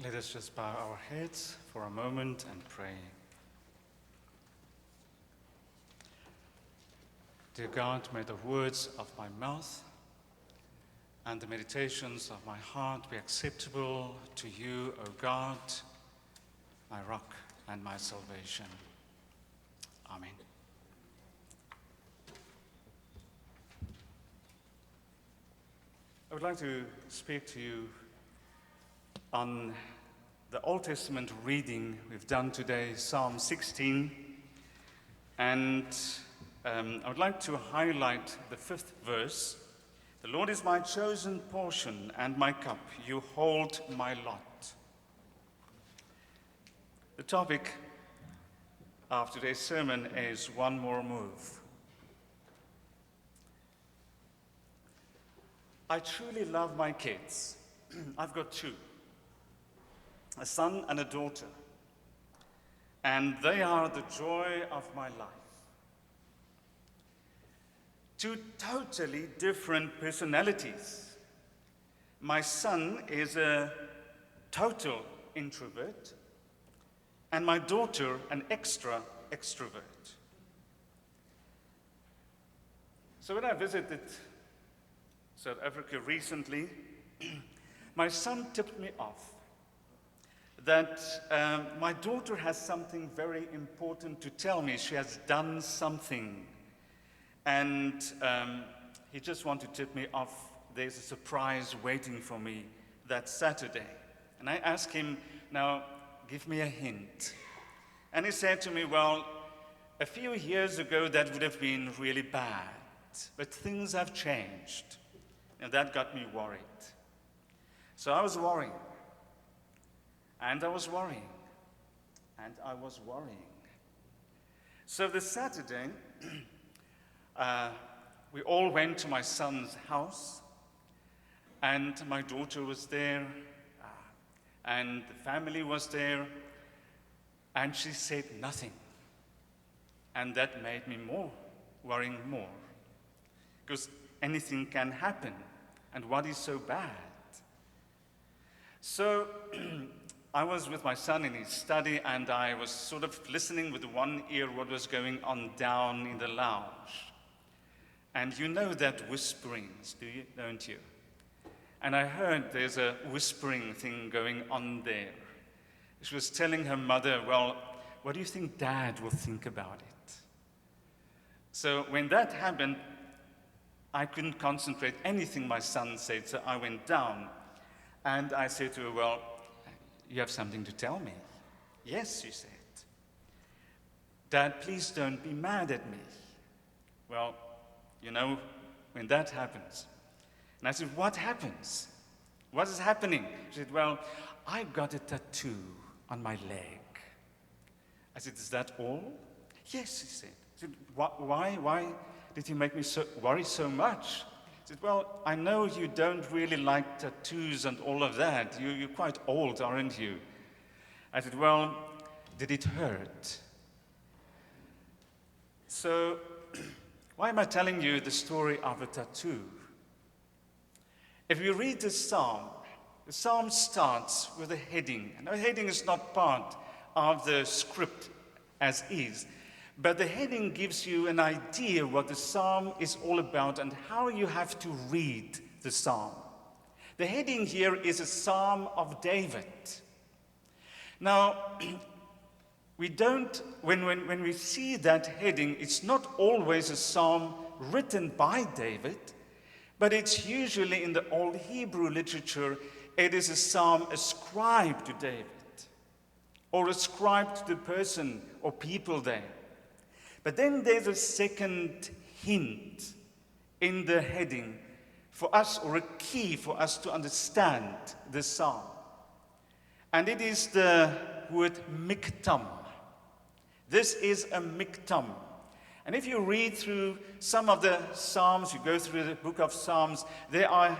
Let us just bow our heads for a moment and pray. Dear God, may the words of my mouth and the meditations of my heart be acceptable to you, O God, my rock and my salvation. Amen. I would like to speak to you on the Old Testament reading we've done today, Psalm 16, and I would like to highlight the 5th verse. The Lord is my chosen portion and my cup. You hold my lot. The topic of today's sermon is one more move. I truly love my kids. I've got two, a son and a daughter, and they are the joy of my life. Two totally different personalities. My son is a total introvert, and my daughter an extrovert. So when I visited South Africa recently, my son tipped me off that my daughter has something very important to tell me. She has done something. And he just wanted to tip me off. There's a surprise waiting for me that Saturday. And I asked him, now, give me a hint. And he said to me, well, a few years ago that would have been really bad, but things have changed. And that got me worried. So I was worrying. And I was worrying. And I was worrying. So this Saturday, we all went to my son's house, and my daughter was there, and the family was there, and she said nothing. And that made me worrying more, because anything can happen, and what is so bad? So I was with my son in his study, and I was sort of listening with one ear what was going on down in the lounge. And you know that whisperings, don't you? And I heard there's a whispering thing going on there. She was telling her mother, well, what do you think Dad will think about it? So when that happened, I couldn't concentrate anything my son said, so I went down. And I said to her, well, you have something to tell me? Yes, she said. Dad, please don't be mad at me. Well, you know, when that happens. And I said, what happens? What is happening? She said, well, I got a tattoo on my leg. I said, is that all? Yes, she said. I said, why did you make me worry so much? I said, well, I know you don't really like tattoos and all of that. You're quite old, aren't you? I said, well, did it hurt? So, why am I telling you the story of a tattoo? If you read the psalm starts with a heading. And the heading is not part of the script as is, but the heading gives you an idea what the psalm is all about and how you have to read the psalm. The heading here is a Psalm of David. Now, when we see that heading, it's not always a psalm written by David, but it's usually in the Old Hebrew literature, it is a psalm ascribed to David, or ascribed to the person or people there. But then there's a second hint in the heading for us, or a key for us to understand the psalm. And it is the word miktam. This is a miktam. And if you read through some of the Psalms, you go through the book of Psalms, there are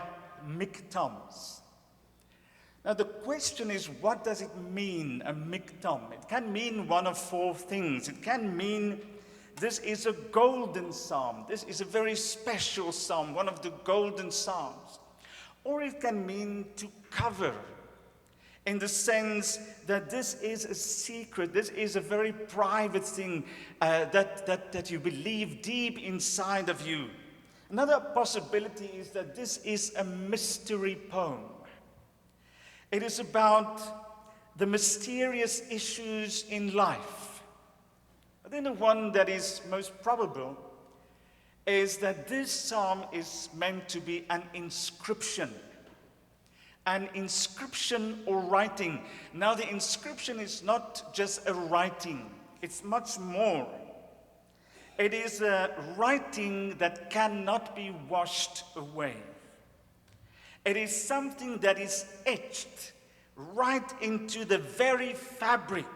miktams. Now the question is, what does it mean, a miktam? It can mean one of four things. It can mean this is a golden psalm. This is a very special psalm, one of the golden psalms. Or it can mean to cover. in the sense that this is a secret, this is a very private thing that you believe deep inside of you. Another possibility is that this is a mystery poem. It is about the mysterious issues in life. But then the one that is most probable is that this psalm is meant to be an inscription. An inscription or writing. Now the inscription is not just a writing, it's much more. It is a writing that cannot be washed away. It is something that is etched right into the very fabric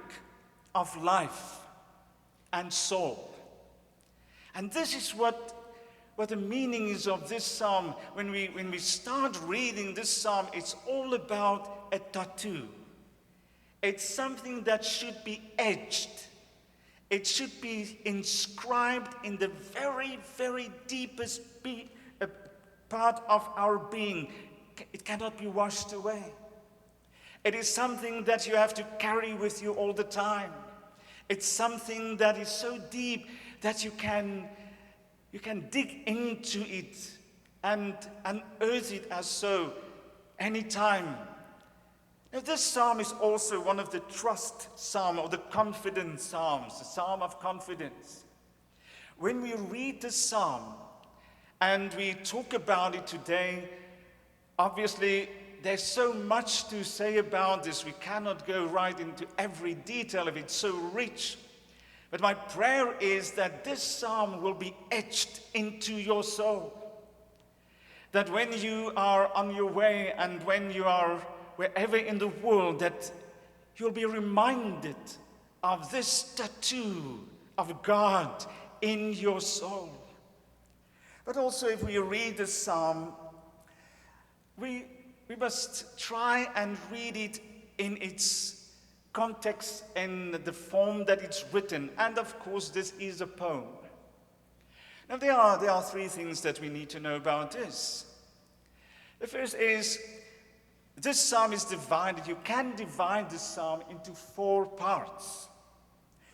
of life and soul. And this is what the meaning is of this psalm. When we start reading this psalm, it's all about a tattoo. It's something that should be etched. It should be inscribed in the very, very deepest part of our being. It cannot be washed away. It is something that you have to carry with you all the time. It's something that is so deep that you can dig into it and unearth it as so anytime. Now, this psalm is also one of the trust psalms or the confidence psalms, the psalm of confidence. When we read this psalm and we talk about it today, obviously there's so much to say about this. We cannot go right into every detail of it, so rich. But my prayer is that this psalm will be etched into your soul. That when you are on your way and when you are wherever in the world, that you'll be reminded of this tattoo of God in your soul. But also, if we read the psalm, we must try and read it in its context and the form that it's written. And of course, this is a poem. Now, there are three things that we need to know about this. The first is, this psalm is divided. You can divide this psalm into 4 parts.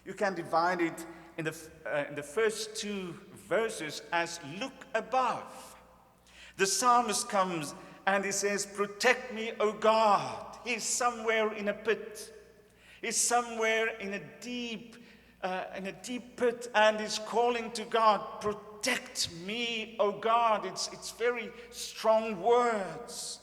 You can divide it in the first 2 verses as look above. The psalmist comes and he says, "Protect me, O God." He's somewhere in a pit. He's somewhere in a deep pit, and he's calling to God, "Protect me, O God." It's very strong words.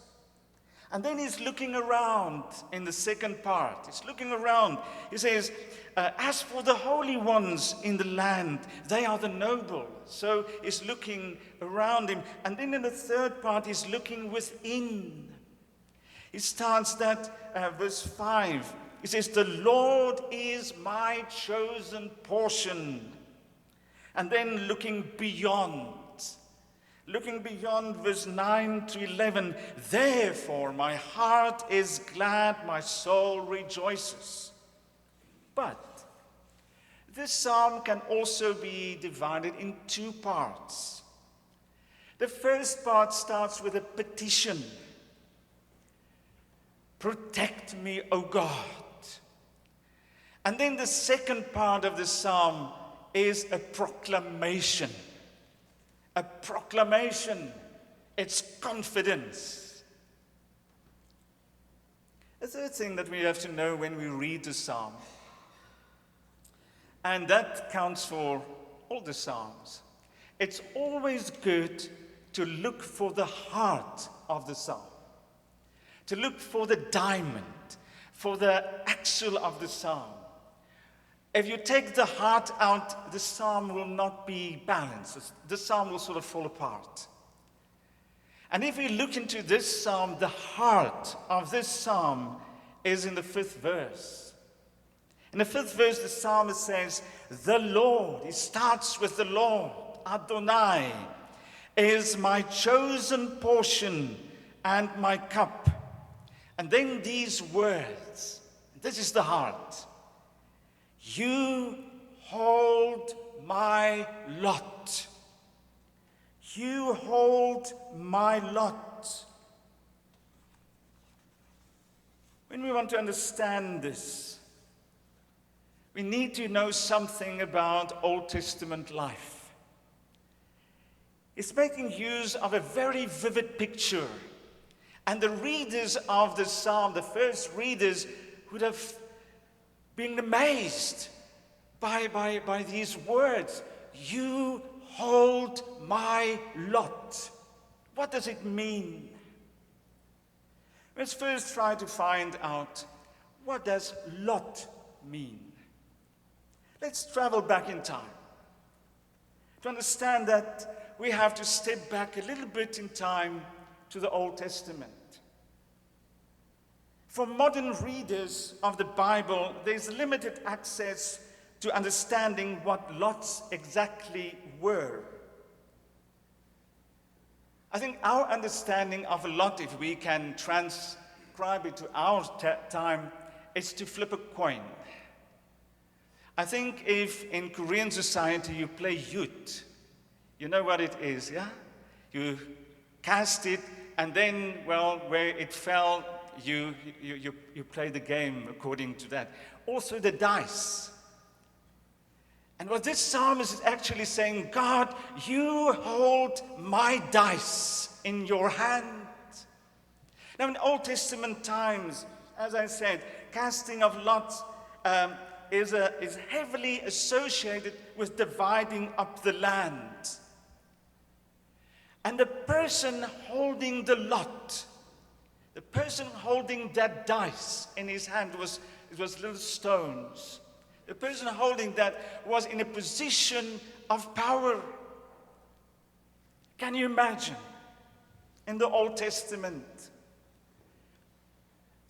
And then he's looking around in the second part. He's looking around. He says, "As for the holy ones in the land, they are the noble." So he's looking around him. And then in the third part, he's looking within. He starts that verse 5. He says, "The Lord is my chosen portion." And then looking beyond verse 9 to 11, "Therefore my heart is glad, my soul rejoices." But this psalm can also be divided in 2 parts. The first part starts with a petition. "Protect me, O God." And then the second part of the psalm is a proclamation. A proclamation. It's confidence. The third thing that we have to know when we read the psalm, and that counts for all the psalms, it's always good to look for the heart of the psalm, to look for the diamond, for the axle of the psalm. If you take the heart out, the psalm will not be balanced. The psalm will sort of fall apart. And if we look into this psalm, the heart of this psalm is in the 5th verse. In the 5th verse, the psalmist says, "The Lord," he starts with the Lord, "Adonai, is my chosen portion and my cup." And then these words, this is the heart. "You hold my lot." You hold my lot. When we want to understand this, we need to know something about Old Testament life. It's making use of a very vivid picture. And the readers of the psalm, the first readers, would have been amazed by these words. You hold my lot. What does it mean? Let's first try to find out, what does lot mean? Let's travel back in time. To understand that, we have to step back a little bit in time to the Old Testament. For modern readers of the Bible, there's limited access to understanding what lots exactly were. I think our understanding of a lot, if we can transcribe it to our time, is to flip a coin. I think if in Korean society you play yut, you know what it is, yeah? You cast it, and then, well, where it fell, you play the game according to that. Also the dice. And what this psalmist is actually saying, God, you hold my dice in your hand. Now in Old Testament times, as I said, casting of lots is heavily associated with dividing up the land. And the person holding the lot, the person holding that dice in his hand, it was little stones. The person holding that was in a position of power. Can you imagine? In the Old Testament,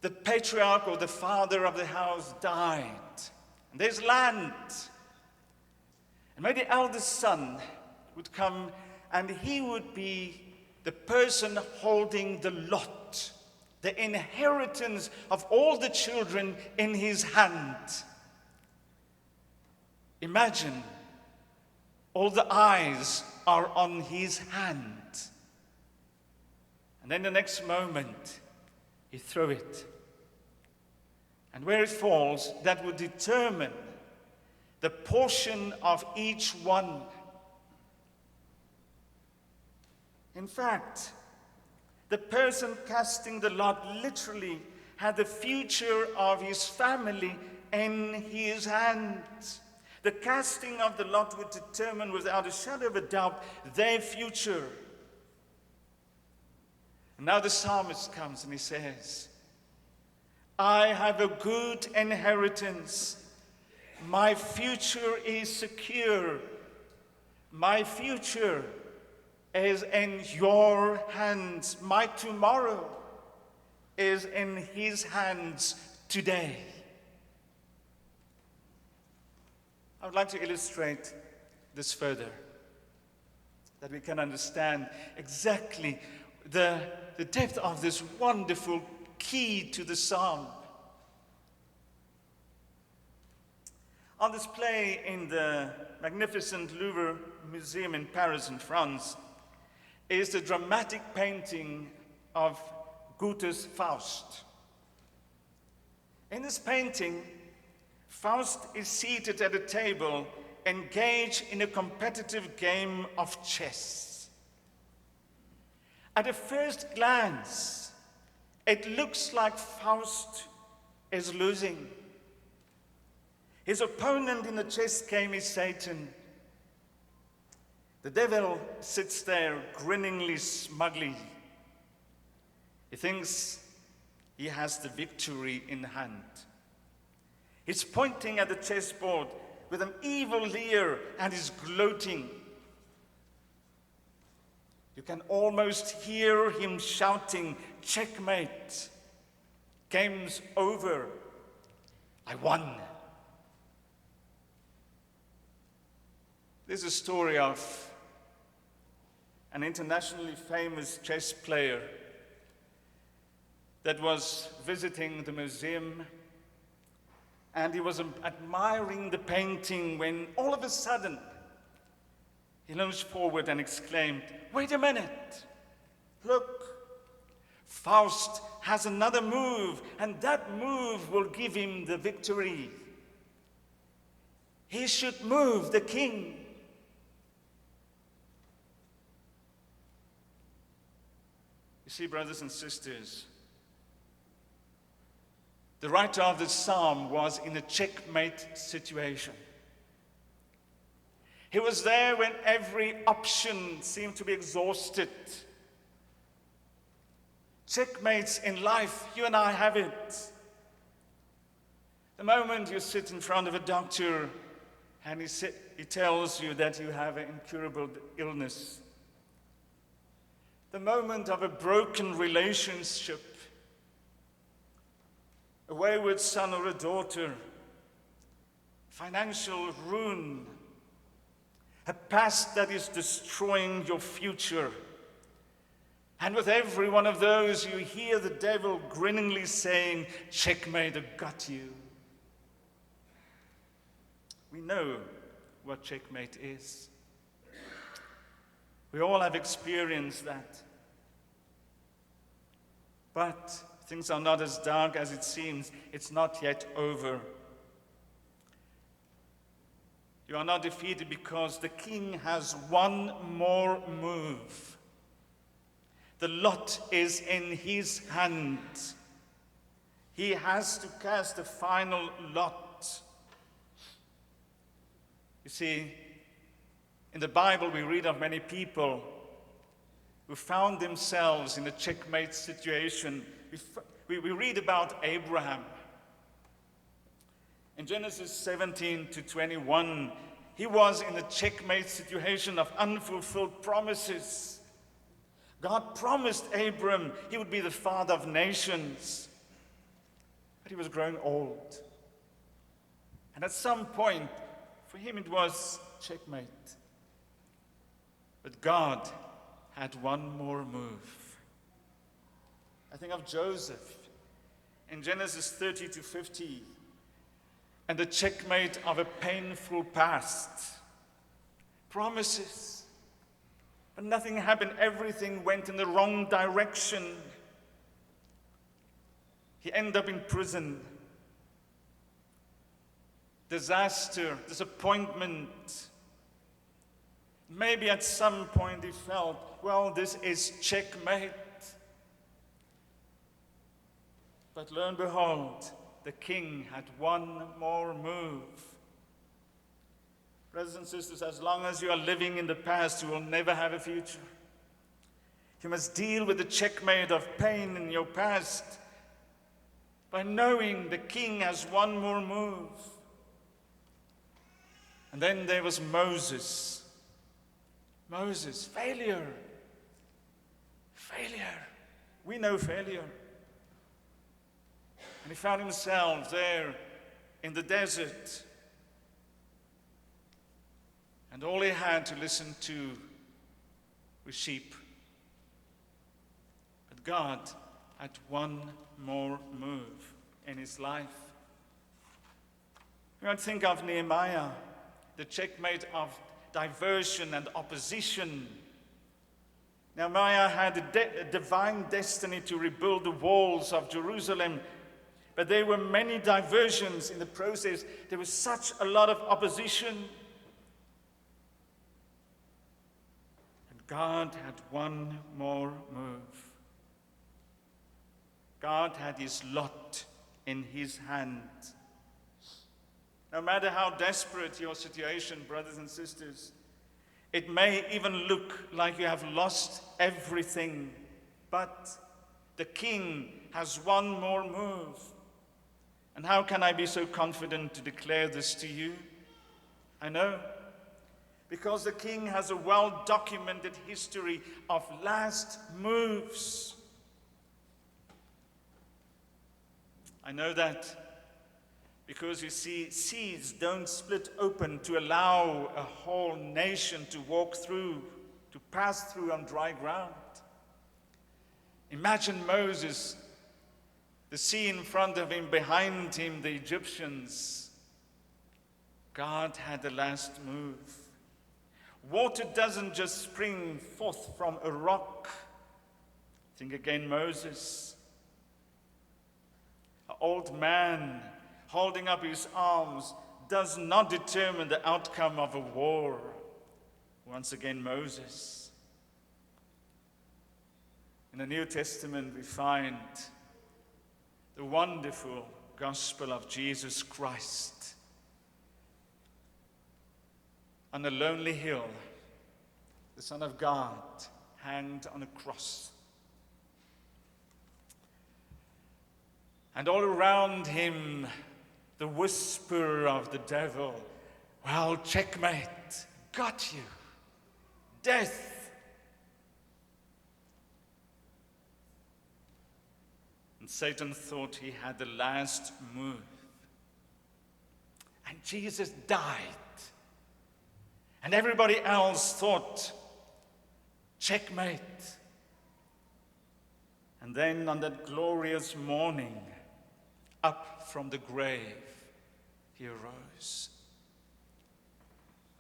the patriarch or the father of the house died. And there's land. And maybe the eldest son would come, and he would be the person holding the lot, the inheritance of all the children in his hand. Imagine, all the eyes are on his hand. And then the next moment, he threw it. And where it falls, that would determine the portion of each one. In fact, the person casting the lot literally had the future of his family in his hands. The casting of the lot would determine, without a shadow of a doubt, their future. And now the psalmist comes and he says, I have a good inheritance. My future is secure. My future is in your hands. My tomorrow is in his hands today. I would like to illustrate this further, that we can understand exactly the depth of this wonderful key to the psalm. On display in the magnificent Louvre Museum in Paris, in France, is the dramatic painting of Goethe's Faust. In this painting, Faust is seated at a table, engaged in a competitive game of chess. At a first glance, it looks like Faust is losing. His opponent in the chess game is Satan. The devil sits there grinningly, smugly. He thinks he has the victory in hand. He's pointing at the chessboard with an evil leer and is gloating. You can almost hear him shouting, checkmate, game's over, I won. This is a story of an internationally famous chess player that was visiting the museum, and he was admiring the painting when all of a sudden he lunged forward and exclaimed, "Wait a minute! Look, Faust has another move, and that move will give him the victory. He should move the king. You see, brothers and sisters, the writer of this psalm was in a checkmate situation. He was there when every option seemed to be exhausted. Checkmates in life, you and I have it. The moment you sit in front of a doctor and he tells you that you have an incurable illness. The moment of a broken relationship, a wayward son or a daughter, financial ruin, a past that is destroying your future. And with every one of those, you hear the devil grinningly saying, checkmate, I got you. We know what checkmate is. We all have experienced that. But things are not as dark as it seems. It's not yet over. You are not defeated because the king has one more move. The lot is in his hand. He has to cast the final lot. You see, in the Bible we read of many people who found themselves in a checkmate situation. We read about Abraham. In Genesis 17 to 21, he was in a checkmate situation of unfulfilled promises. God promised Abram he would be the father of nations, but he was growing old. And at some point, for him it was checkmate. But God had one more move. I think of Joseph in Genesis 30 to 50, and the checkmate of a painful past. Promises, but nothing happened. Everything went in the wrong direction. He ended up in prison. Disaster, disappointment. Maybe at some point he felt, well, this is checkmate. But lo and behold, the king had one more move. Brothers and sisters, as long as you are living in the past, you will never have a future. You must deal with the checkmate of pain in your past by knowing the king has one more move. And then there was Moses. Moses, failure. Failure. We know failure. And he found himself there in the desert. And all he had to listen to was sheep. But God had one more move in his life. You might think of Nehemiah, the checkmate of diversion and opposition. Nehemiah had a divine destiny to rebuild the walls of Jerusalem, but there were many diversions in the process. There was such a lot of opposition. And God had one more move. God had his lot in his hand. No matter how desperate your situation, brothers and sisters, it may even look like you have lost everything, but the king has one more move. And how can I be so confident to declare this to you? I know, because the king has a well-documented history of last moves. I know that because, you see, seas don't split open to allow a whole nation to walk through, to pass through on dry ground. Imagine Moses, the sea in front of him, behind him, the Egyptians. God had the last move. Water doesn't just spring forth from a rock. Think again, Moses. old man holding up his arms does not determine the outcome of a war. Once again, Moses. In the New Testament, we find the wonderful gospel of Jesus Christ. On a lonely hill, the Son of God hanged on a cross. And all around him, the whisper of the devil, well, checkmate, got you, death. And Satan thought he had the last move. And Jesus died. And everybody else thought, checkmate. And then on that glorious morning, up from the grave, he arose.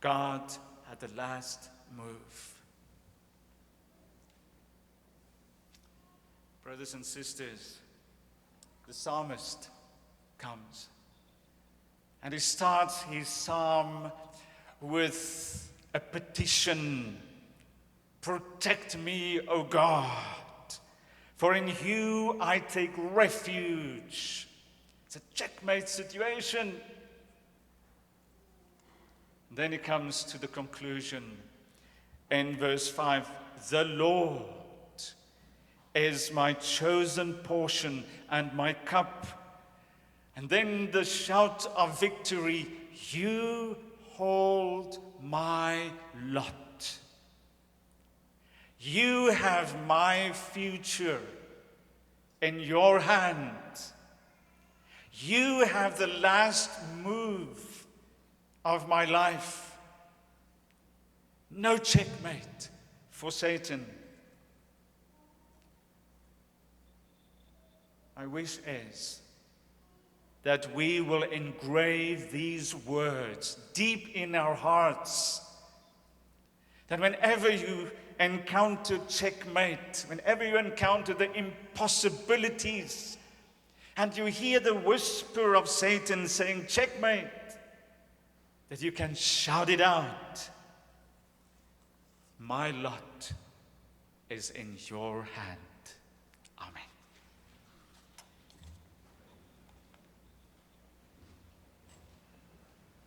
God had the last move. Brothers and sisters, the psalmist comes. And he starts his psalm with a petition. Protect me, O God, for in you I take refuge. It's a checkmate situation. Then he comes to the conclusion in verse 5. The Lord is my chosen portion and my cup. And then the shout of victory, you hold my lot. You have my future in your hand. You have the last move of my life. No checkmate for Satan. My wish is that we will engrave these words deep in our hearts. That whenever you encounter checkmate, whenever you encounter the impossibilities, and you hear the whisper of Satan saying, checkmate, that you can shout it out. My lot is in your hand. Amen.